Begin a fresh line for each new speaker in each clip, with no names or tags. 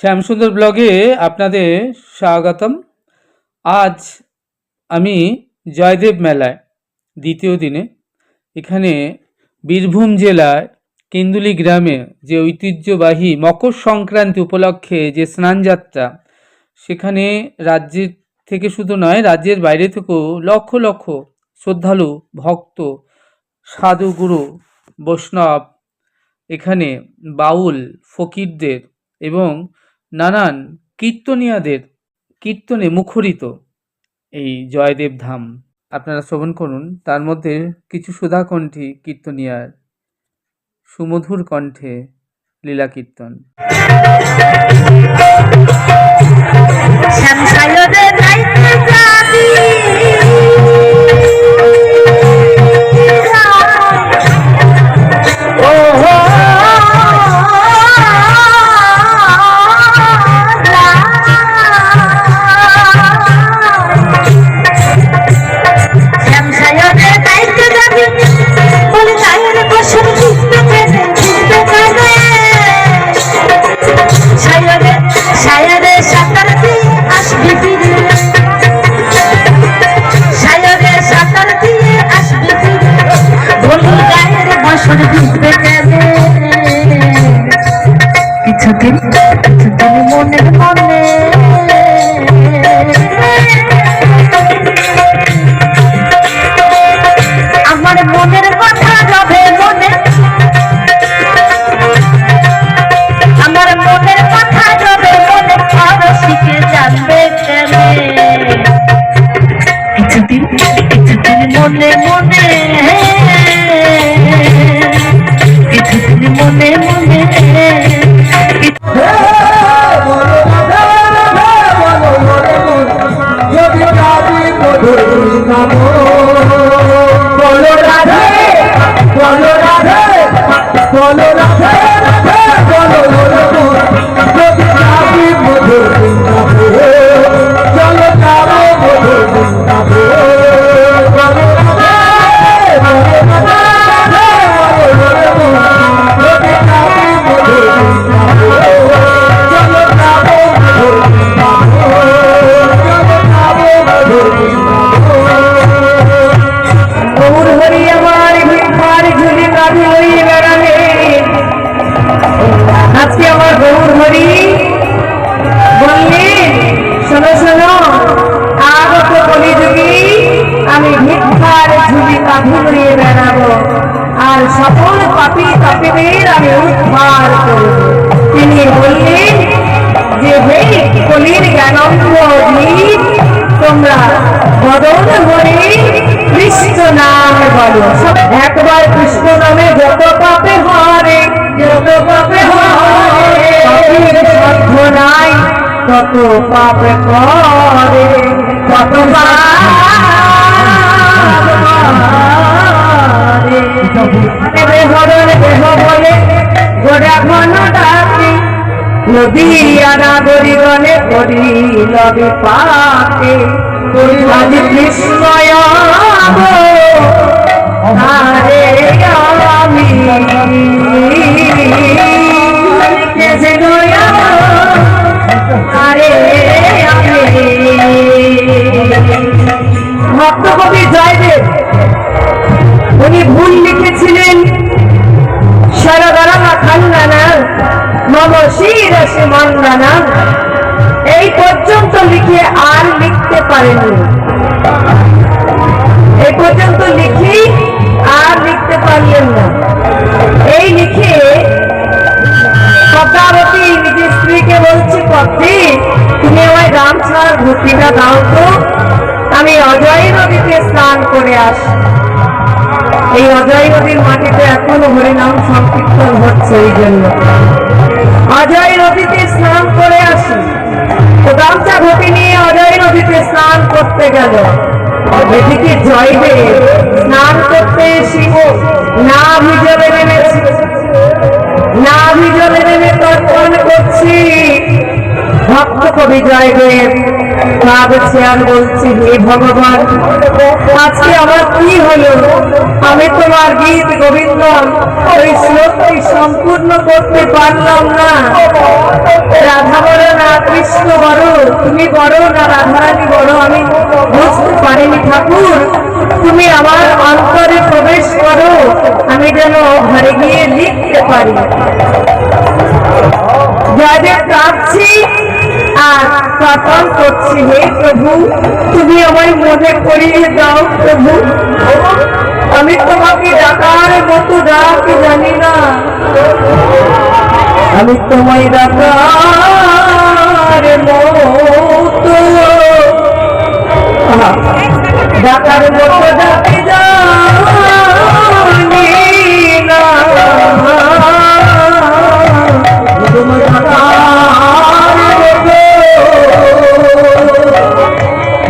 শ্যামসুন্দর ব্লগে আপনাদের স্বাগতম। আজ আমি জয়দেব মেলায় দ্বিতীয় দিনে এখানে বীরভূম জেলার কেন্দুলি গ্রামে যে ঐতিহ্যবাহী মকর সংক্রান্তি উপলক্ষে যে স্নানযাত্রা, সেখানে রাজ্যের থেকে শুধু নয়, রাজ্যের বাইরে থেকেও লক্ষ লক্ষ শ্রদ্ধালু ভক্ত, সাধুগুরু, বৈষ্ণব, এখানে বাউল ফকিরদের এবং নানান কীর্তনিয়াদের কীর্তনে মুখরিত এই জয়দেব ধাম। আপনারা শ্রবণ করুন তার মধ্যে কিছু সুধাকণ্ঠী কীর্তনিয়ার সুমধুর কণ্ঠে লীলা কীর্তন।
কিছুদিন মনে মনে আমার মনের কথা যাবে মনে, আমার মনের কথা যাবে মনে, আরো শিখে জানবে কেনে। কিছুদিন মনে মনে, কিছুদিন মনে মনে আর সকল পাপী পাপীদের আমি উদ্ধার করব। তিনি বললেন যে হে কলির জ্ঞানম্ব দ্বীপ, তোমরা বদন হরে কৃষ্ণ নাম বলো। একবার কৃষ্ণ নামে যত পাপে হরে, যত পাপে হরে, পাপীর সাধ্য নাই তত পাপ করে, তত নদী আনাগরিগণে করিল বিপাকে, আজ বিস্ময় আরে আমি আরে ভক্ত কবি জয়দেব উনি ভুল লিখেছিলেন শরদারামা খান্দানা মম শিরসে মন্দানা, এই পর্যন্ত লিখে আর লিখতে পারেননি। এই পর্যন্ত লিখি আর লিখতে পারলেন না। এই লিখে পদ্মাবতী নিজের স্ত্রীকে বলছে, পদ্মী তুমি আমায় গামছার ধুতিটা দাও তো, আমি অজয় নদীতে স্নান করে আসি। এই অজয় নদীর মাটিতে এখনো হরিনাম সংকীর্তন হচ্ছে, এই জন্য অজয় নদীতে স্নান করে আসি। তো গামছা ঘটি নিয়ে অজয় নদীতে স্নান করতে গেল। এদিকে জয়দেব স্নান করতে এসে না ভিজলে নেমেছি, না ভিজলে নেমে তর্পণ করছি। ভক্ত কবি জয়দেব কাঁদছে আর বলছি, হে ভগবান, আজকে আমার কি হলো? আমি তোমার গীত গোবিন্দ ওই শ্লোকটি সম্পূর্ণ করতে পারলাম না। রাধাবতী তুমি বড় না রাধারানী বড় আমি বুঝতে পারিনি ঠাকুর। তুমি আমার অন্তরে প্রবেশ করো, আমি যেন ঘরে গিয়ে লিখতে পারি। জয়দেব কাঁদছি আর প্রার্থনা করছি, হে প্রভু তুমি আমায় মনে করিয়ে দাও প্রভু, আমি তোমাকে ডাকার মতো ডাক জানি না, আমি তোমায় ডাকার মতো ডাকার মতো ডাকে জানি না, তোমার ডাকার মতো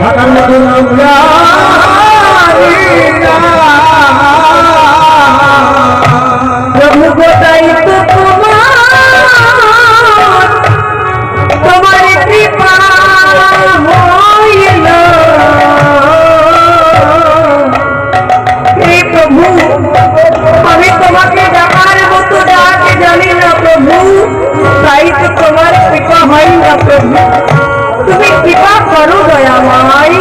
ডাকার মতো নাম জানি না। প্রভু গোটাই তো তোমার কৃপা হইল, হে প্রভু আমি তোমাকে ডাকার মতো ডাকে জানি না প্রভু, তাই তো তোমার কৃপা হয় না প্রভু। তুমি কৃপা করো দয়াময়,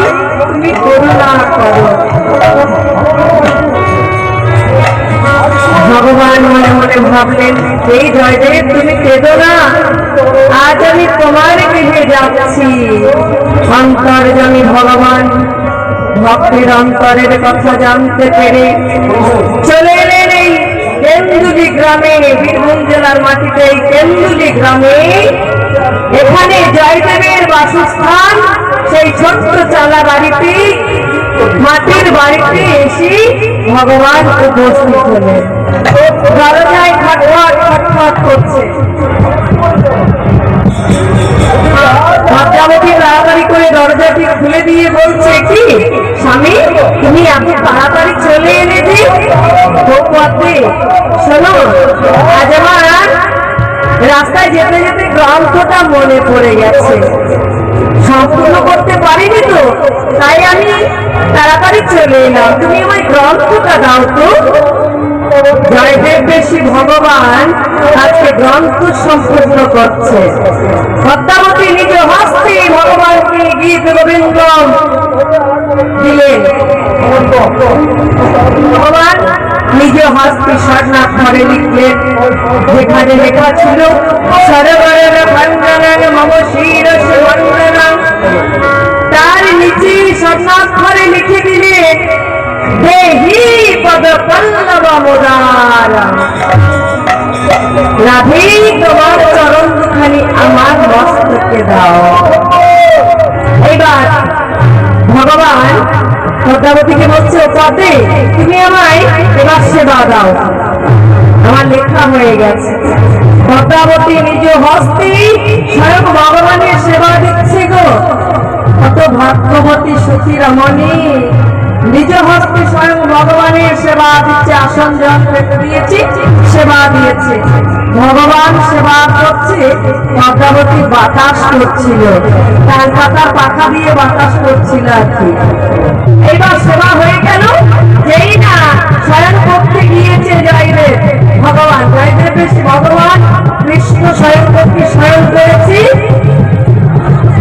তুমি করুণা করো। ভগবান মনে মনে ভাবলেন, এই জয়দেব তুমি কেঁদো না, আজ আমি তোমার গৃহে যাচ্ছি। অন্তর্যামী ভগবান ভক্তের অন্তরের কথা জানতে পেরে চলে এলেন এই কেন্দুলি গ্রামে, বীরভূম জেলার মাটিতে এই কেন্দুলি গ্রামে। এখানে জয়দেবের বাসস্থান, সেই ছোট্ট চালা বাড়িতে, মাটির বাড়িতে এসে ভগবান উপস্থিত হলেন। দরজায় খটখট খটখট করছে। ভদ্রাবতী তাড়াতাড়ি করে দরজাটি খুলে দিয়ে বলছে, কি স্বামী তুমি এত তাড়াতাড়ি চলে এলে যে? পথে শোনো, আজ আমার রাস্তায় যেতে যেতে গ্রন্থটা মনে পড়ে গেছে, সম্পূর্ণ করতে পারিনি তো, তাই আমি তাড়াতাড়ি চলে এলাম, তুমি আমায় গ্রন্থটা দাও তো। জয়দেব বেশি ভগবান আজকে গ্রন্থ সম্পূর্ণ করছে। পদ্মাবতী নিজ হস্তে ভগবানকে গীত গোবিন্দ দিলেন। ভগবান নিজ হস্তে স্বর্ণাক্ষরে লিখলেন, যেখানে লেখা ছিল সরবরের ভঞ্জনন মম শির সুবন্দনম, তার নিচে স্বর্ণাক্ষরে লিখে দিলেন, দেহি পদ পল্লব মোদার, রাধে তোমার চরণ দুখানি আমার মস্তকে দাও। এবার ভগবান পদ্মাবতীকে বলছে, পদে তুমি আমায় এবার সেবা দাও, আমার লেখা হয়ে গেছে। পদ্মাবতী নিজ হস্তে স্বয়ং ভগবানের সেবা দিচ্ছে গো, কত ভাগ্যবতী সতী রমণী, নিজ হস্তে স্বয়ং ভগবানের সেবা দিচ্ছে। আসন জন পেতে দিয়েছি, সেবা দিয়েছে, ভগবান সেবা করছে। পদ্মাবতী বাতাস করছিল, তার পাতার পাখা দিয়ে বাতাস করছিল আর কি। এইবার সেবা হয়ে গেল, যেই না স্বয়ং করতে গিয়েছে জয়দেব ভগবান, জয়দেব বেশি ভগবান কৃষ্ণ স্বয়ং করতে স্বয়ং করেছি।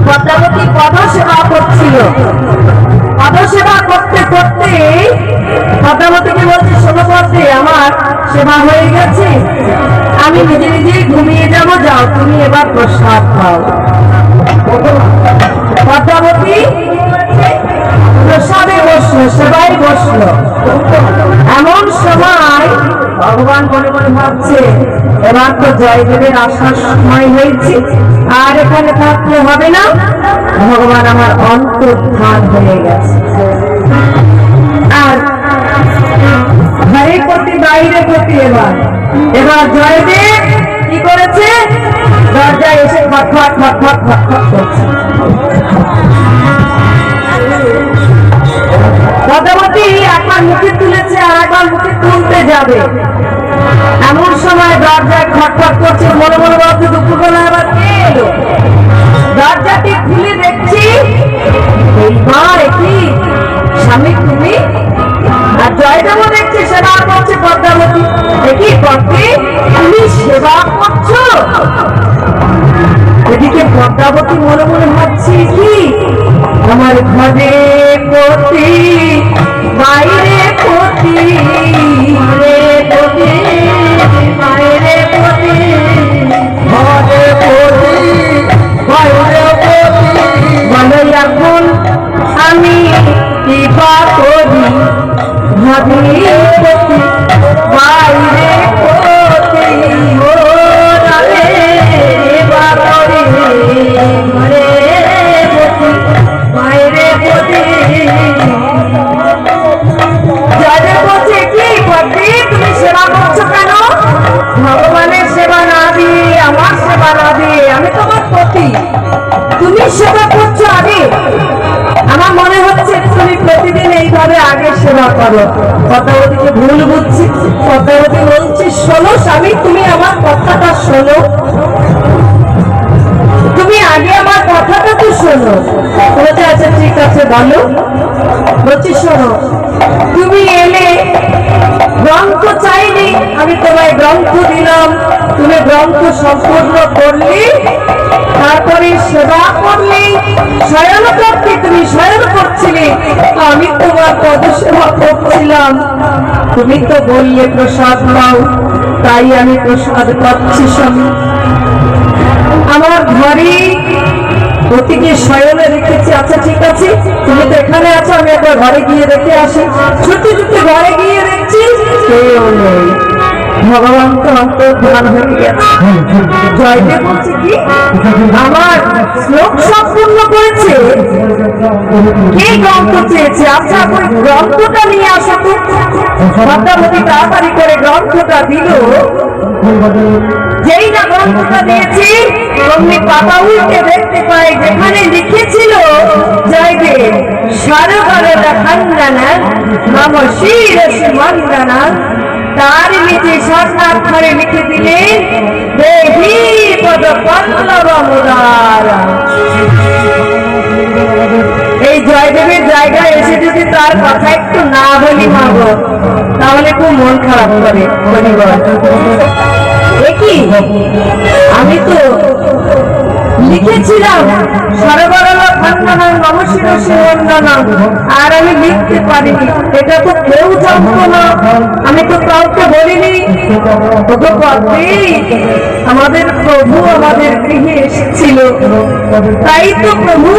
পদ্মাবতী পদ সেবা করছিল, পদ সেবা করতে করতে পদ্মাবতীকে বলছে, শোনো পদ্মে আমার সেবা হয়ে গেছে, আমি নিজে নিজেই ঘুমিয়ে যাব, যাও তুমি এবার প্রসাদ খাও। পদ্মাবতী প্রসাদে বসলো, সেবাই বসলো। এমন সময় ভগবান মনে মনে ভাবছে, এবার তো জয়দেবের আসার সময় হয়েছে, আর এখানে থাকতে হবে না, ভগবান আমার অন্তর্ধান হয়ে গেছে। আর ঘরে প্রতি বাইরে প্রতি এবার এবার জয়দেব কি করেছে, দরজায় এসে খটখট খটখট খটখট করছে। পদ্মাবতী একবার মুখে তুলেছে আর একবার মুখে তুলতে যাবে, এমন সময় দরজায় খটখট করছে। মনে মনে ভাবছে, দুপুরবেলা আবার কে এলো? দরজাটি খুলে দেখছি, এইবার কি স্বামী তুমি? আর জয়দেবও দেখছে সেবা করছে পদ্মাবতী। দেখি পদ্মে তুমি সেবা করছো? এদিকে পদ্মাবতী মনে মনে ভাবছি কি আমার ঘরে পতি বাইরে পতি ঘরে পতি বাইরে পতি ঘরে পতি বাইরে পতি বলো এখন আমি কি বা করি ভাবি পতি বাইরে পতি ও রালে বা করি ঘরে পতি বাইরে পতি যাদের বলছে কি পতি তুমি সেবা করছো কেন ভগবানের সেবা না দিয়ে আমার সেবা না দিয়ে আমি তোমার পতি তুমি সেবা করছো আগে আমার মনে হচ্ছে তুমি প্রতিদিন এইভাবে আগে সেবা করো পদ্মাবতীকে ভুল বুঝছি পদ্মাবতী বলছি শোনো স্বামী তুমি আমার কথাটা শোনো তুমি আগে আমার কথাটা তো শোনো বলছে আচ্ছা ঠিক আছে বলো বলছি শোনো তুমি এলে গ্রন্থ চাইনি আমি তোমায় গ্রন্থ দিলাম তুমি গ্রন্থ সম্পূর্ণ করলি তারপরে সেবা করলি শয়ন করতে তুমি শয়ন করছিলে আমি তোমার পদ সেবা করছিলাম তুমি তো বললে প্রসাদ পাও তাই আমি প্রসাদ পাচ্ছি স্বামী আমার ঘরে পতিকে শয়নে রেখেছি আচ্ছা ঠিক আছে তুমি তো এখানে আছো আমি একবার ঘরে গিয়ে দেখে আসি ছুটে ছুটে ঘরে গিয়ে দেখছি কেউ নেই ভগবান তো অন্তর্ধান হয়ে গেছে জয়দেব বলছে কি আমার শ্লোক সম্পূর্ণ করেছে কে গ্রন্থ চেয়েছে আচ্ছা ওই গ্রন্থটা নিয়ে আসো তো পদ্মাবতী তাড়াতাড়ি করে গ্রন্থটা দিল যেই না গ্রন্থটা দিয়েছি অমনি পাতা উল্টে দেখতে পাই যেখানে লিখেছিল জয়দেব সারগরে দেখান্দানা নম শিরসি মন্দানা তার নিচে স্বর্ণাক্ষরে লিখে দিলেন দেবী পদ পল্লব মুদারা এই জয়দেবের জায়গায় এসে যদি তার কথা একটু না বলি মাগো তাহলে খুব মন খারাপ করে পরিবার কি আমি তো লিখেছিলাম সরবরাহ খান্দানার নমশির শিবন্দনা আর আমি লিখতে পারিনি এটা তো কেউ জানতো না আমি তো কাউকে বলিনি আমাদের প্রভু আমাদের গৃহে এসেছিল তাই তো প্রভু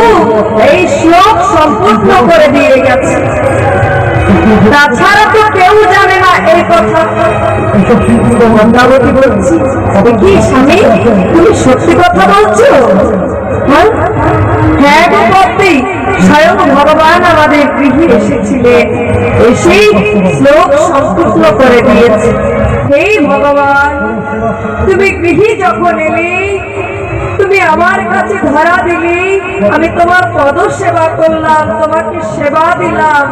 এই শ্লোক সম্পূর্ণ করে দিয়ে গেছে তাছাড়া তো কেউ জানে না এই কথা পদ্মাবতী বলছি কি স্বামী তুমি সত্যি কথা বলছো হ্যাঁ গো পদ্মী স্বয়ং ভগবান আমাদের গৃহে এসেছিলেন এসেই শ্লোক সম্পূর্ণ করে দিয়েছে হে ভগবান তুমি গৃহে যখন এলে তুমি আমার কাছে ধরা দিলে আমি তোমার পদ সেবা করলাম তোমাকে সেবা দিলাম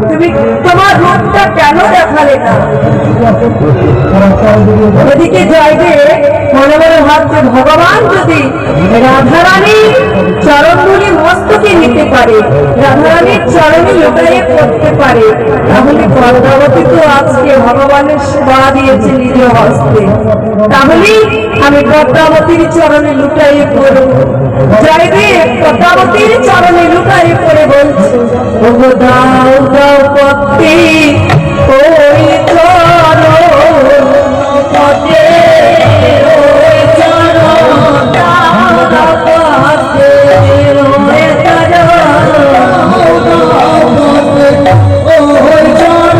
তুমি তোমার রূপটা কেন দেখালে না ওদিকে জয়দেব মনে মনে ভাবছে ভগবান যদি রাধারানী চরণগুলি মস্তকে নিতে পারে রাধারানীর চরণে লুটাইয়ে পড়তে পারে তাহলে পদ্মাবতী তো আজকে ভগবানের সেবা দিয়েছে নিজ হস্তে তাহলে আমি পদ্মাবতীর চরণে লুটাইয়ে পড়ব জয়দেব পদ্মাবতীর চরণে লুটাইয়ে পড়ে বলছে ওগো দাও দাও পদ্মে ওই চরণ পদ্মে ওই চরণ দাও দাও পদ্মে ওই চরণ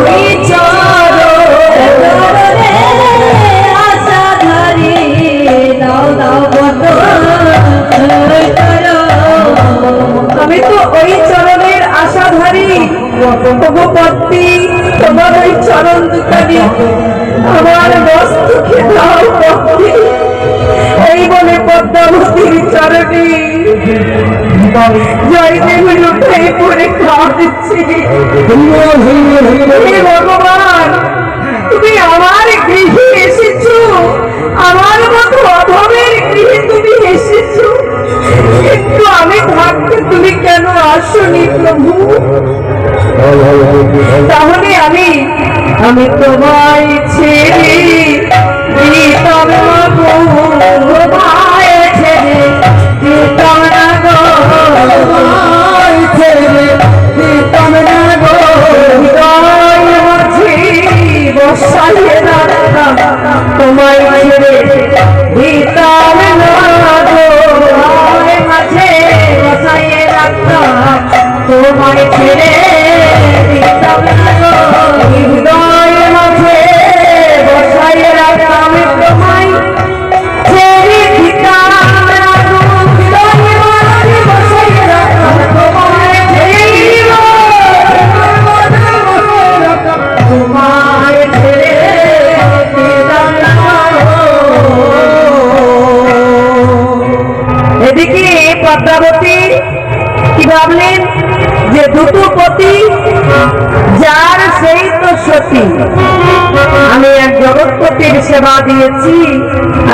ওই চরণে আশাধারী দাও দাও পদ্মে ওই চরণ আমি তো ওই চরণের আশাধারী পদ্মী তোমার ওই চরণ দুখানি আমার বস্তুকে দাও পদ্মী এই বলে পদ্মাবতীর চরণে জয়দেব উঠে পড়ে খাওয়া দিচ্ছি হে ভগবান তুমি আমার গৃহে এসেছো আমার মতো অধমের গৃহে তুমি এসেছো একটু আমি থাকতে তুমি কেন আসনি প্রভু তাহলে আমি তোমায় ছেড়ে দিতাম না গো, তোমায় ছেড়ে দিতাম না গো, তোমায় ছেড়ে দিতাম না গো, হৃদয় মাঝে বসাইয়ে রাখতাম, তোমায় ছেড়ে দিতাম না গো, হৃদয় মাঝে বসাইয়ে রাখতাম, তোমায় ছেড়ে দিতাম না গো, হৃদয় মাঝে বসাইয়ে রাখতাম, তোমায় ছেড়ে দিতাম না গো, হৃদয় মাঝে বসাইয়ে রাখতাম, তোমায় ছেড়ে তোমায় ছেড়ে দিতাম না গো। এদিকে পদ্মাবতী কি ভাবলেন যে দুটো পতি যার সেই তো সতী, আমি এক জগৎপতির সেবা দিয়েছি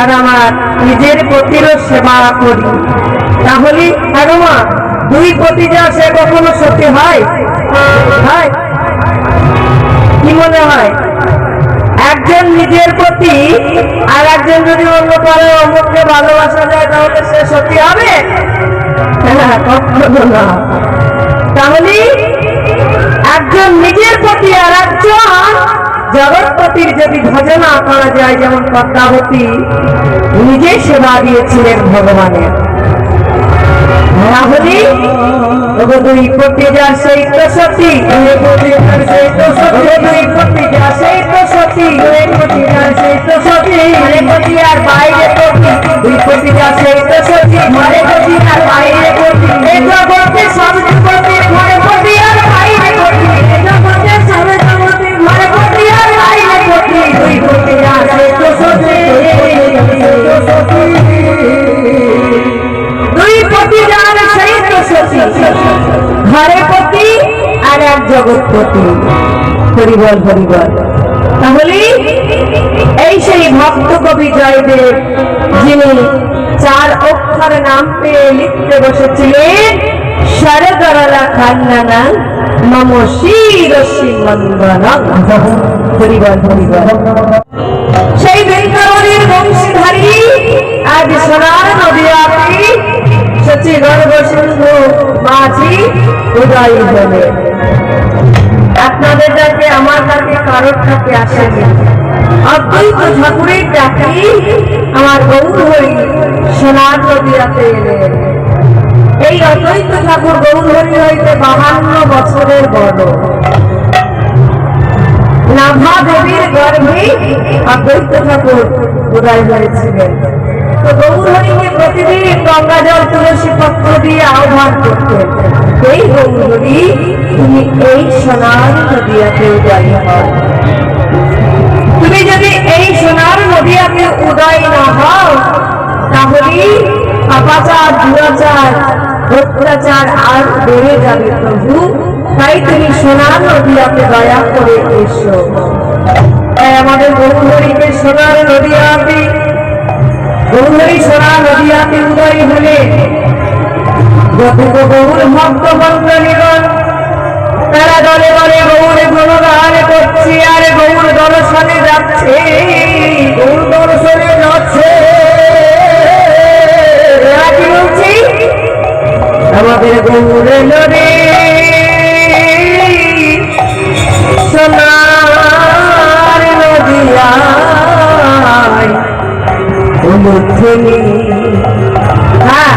আর আমার নিজের পতিরও সেবা করি, তাহলে মা দুই পতি যা সে কখনো সতী হয়? কি মনে হয়? একজন নিজের প্রতি আর একজন যদি অন্য কারো অমুককে ভালোবাসা যায় তাহলে সে সত্যি হবে? কখনো না। তাহলে একজন নিজের প্রতি আর একজন জগৎপতির যদি ভজনা করা যায়, যেমন পদ্মাবতী নিজে সেবা দিয়েছিলেন ভগবানের, তাহলে দুই পতি যার সেই তো সতী, দুই পতি যার সেই তো সতী, দুই পতি যার সেই তো সতী, দুই পতি যার সেই তো সতী, ঘরে পতি আর বাইরে পতি, দুই পতি যার সেই তো সতী, ঘরে পতি আর বাইরে পতি, এই জগতে সব জগতে ঘরে পতি আর বাইরে পতি, এই জগতে সব জগতে ঘরে পতি আর বাইরে পতি, দুই পতি যার সেই তো সতী, দুই পতি যার সেই তো সতী, ঘরে পতি আর এক জগৎপতি। হরিবল হরিবল। তাহলে এই সেই ভক্ত কবি জয়দেব, যিনি চার অক্ষর নাম পেয়ে লিখতে বসেছিলেন শরদরলা খান্নানা মম শিরসি মন্দনা। হরিবল হরিবল। সেই বৃন্দাবনের বংশীধারী আজ সোনার নদিয়াতে সচি গর্ব সিন্ধু মাঝি উদয় হলে। আপনাদের ডাকে আমার ডাকে কারোর ডাকে আসেনি, অদ্বৈত ঠাকুরের ডাকে আমার গৌর হরি সোনার নদিয়াতে এলেন। এই অদ্বৈত ঠাকুর গৌর হরি হইতে 52 বছরের বড়। নাভা দেবীর গর্ভে অদ্বৈত ঠাকুর উদয় হয়েছিলেন। তো গৌর হরিকে প্রতিদিন গঙ্গা জল তুলসী পত্র দিয়ে আহ্বান করতেন, এই গৌর হরি তুমি এই সোনার নদিয়াতে উদয় হও। তুমি যদি এই সোনার নদিয়াতে উদয় না হও তাহলে পাপাচার দুরাচার অত্যাচার আর বেড়ে যাবে প্রভু, তাই তুমি সোনার নদিয়াতে দয়া করে এসো। তাই আমাদের গৌর হরিকে সোনার নদিয়াতে, গৌর হরি সোনার নদিয়াতে উদয় হলে যত গৌর ভক্ত মন্ডলীগণ তারা দলে দলে গৌর গুণগান করছে আর গৌর দর্শনে যাচ্ছে, গৌর দর্শনে যাচ্ছে। কি বলছি? আমাদের গৌর লড়ে সোনার নদিয়ায় উলুধ্বনি। হ্যাঁ,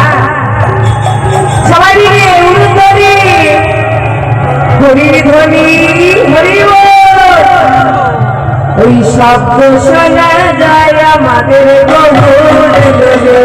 সবাই মিলে উলুধ্বনি, হরি ধ্বনি, হরি বল। ওই শব্দ শোনা যায় আমাদের গৌর লড়ে